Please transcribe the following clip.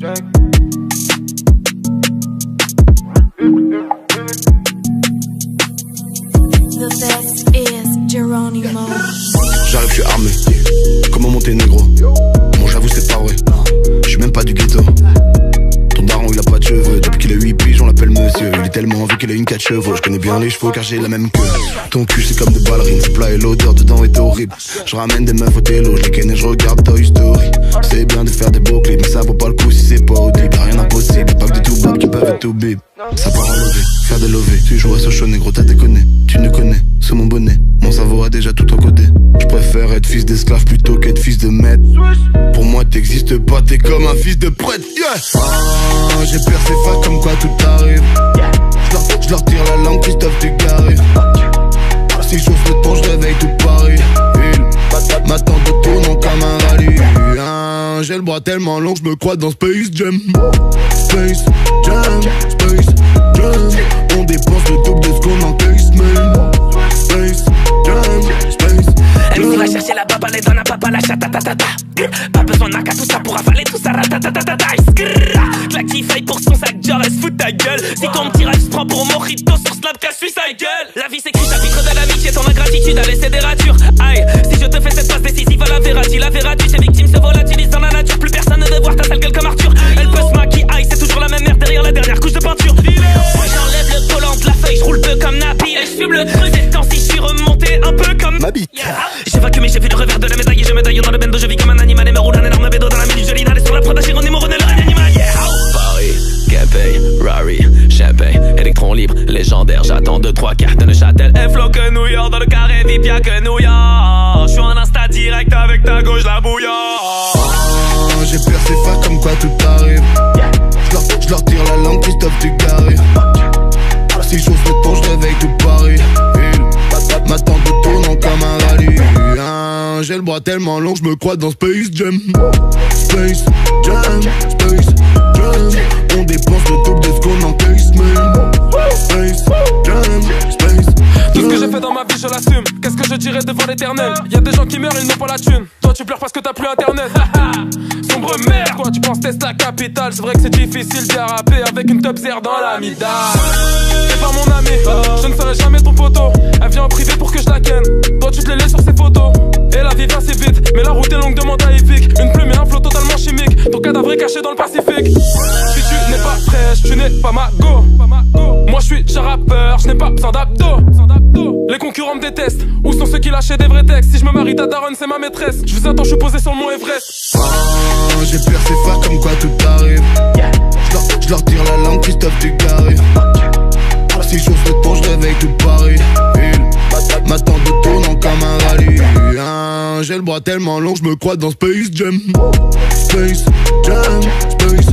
The best is Geronimo. J'arrive, je suis armé. Comment monter négro? Bon, j'avoue, c'est pas vrai. Je suis même pas du ghetto. Ton daron, il a pas de cheveux. Depuis qu'il a 8 piges, on l'appelle monsieur. Il est tellement vu qu'il a une 4 chevaux. Je connais bien les chevaux car j'ai la même queue. Ton cul, c'est comme des ballerines. C'est plat et l'odeur dedans est horrible. Je ramène des meufs au télo. Je les ken et je regarde Toy Story. C'est bien de faire des beaux clips, mais ça vaut pas le coup si c'est pas audible. Rien d'impossible. Pas que des tout bob qui peuvent être tout bib. Ça part en lové, faire des lovés. Tu joues à Sochaux, négro, t'as déconné. Tu nous connais, sous mon bonnet. Mon cerveau a déjà tout encodé. Je préfère être fils d'esclave plutôt qu'être fils de maître. Pour moi t'existes pas, t'es comme un fils de prêtre. Yeah. J'ai percé fat comme quoi tout arrive. Je leur tire la langue, Christophe Dugarry. Si je chauffe le temps, je réveille tout Paris. Il m'attend de tournant comme un rallye. J'ai le bras tellement long, je me crois dans Space Jam. Space Jam, Space Jam. On dépense le double de ce qu'on encaisse, man. Space Jam, Space Jam. Elle va chercher la baba, les donne à papa, la chatatatata. Pas besoin d'un cas, tout ça pour avaler tout ça, ratatatata. Claque qui faille pour son sac, genre elle se fout ta gueule. Si ton petit rêve se prend pour mojito sur Snapchat, suis sa gueule. La vie s'écrit chapitre de l'amitié, ton ingratitude a laissé des ratures. Aïe, si je te fais cette passe décisive à la verras-tu, ces victimes se volatilisent dans la nature. Plus personne ne veut voir ta sale gueule comme Arthur. Elle peut se maquiller, aïe, c'est toujours la même merde derrière la dernière couche de peinture. Moi j'enlève le collant de la feuille, je roule peu comme Napi. Et je fume le truc, ces temps-ci je suis remonté un peu comme ma bite. J'ai vaincu mais j'ai vu le revers de la médaille. Et je médaille dans le bendo, je vis comme un animal. Et me roule un énorme bédo dans la minute. Je lis d'aller sur la prod à Géronimo, René le réanimal. Paris, Capay, Rari, Champagne, électron libre, légendaire. J'attends 2-3 cartes de Châtel. Et flow que New York, dans le carré VIP y'a que New York. J'suis en insta direct avec ta gauche la bouillard. J'ai percé fat comme quoi tout arrive. Je leur tire la langue, Christophe Dugarry. Si je chauffe le temps, je réveille tout Paris. Il m'attend de tournant comme un rallye. J'ai le bras tellement long, je me crois dans Space Jam. Space Jam, Space Jam. On dépense le double de ce qu'on encaisse, man. Space Jam, Space Jam. Tout ce que j'ai fait dans ma vie, je l'assume. Qu'est-ce que je dirais devant l'éternel? Y'a des gens qui meurent, ils n'ont pas la thune. Toi tu pleures parce que t'as plus internet. Sombre merde, quoi tu penses tester la capitale? C'est vrai que c'est difficile d'y rapper avec une top zère dans la midale. T'es pas mon ami, je ne serai jamais ton poteau. Elle vient en privé pour que je la ken. Toi tu te les laisses sur ses photos. Et la vie va si vite, mais la route est longue, demande à Epic. Une plume et un flot totalement chimique. Ton cadavre est caché dans le Pacifique. Si tu n'es pas fraîche, tu n'es pas ma go. Moi je suis déjà rappeur, je n'ai pas besoin d'abdos. Les concurrents me détestent. Où sont ceux qui lâchaient des vrais textes? Si je me marie, ta daronne c'est ma maîtresse. Je vous attends, je suis posé sur le mont Everest. J'ai percé fat comme quoi tout arrive. Je leur tire la langue, Christophe Dugarry. Si je chauffe le temps, je réveille tout Paris. Il m'attend de tournant comme un rallye. J'ai le bras tellement long, je me crois dans Space Jam. Space Jam, Space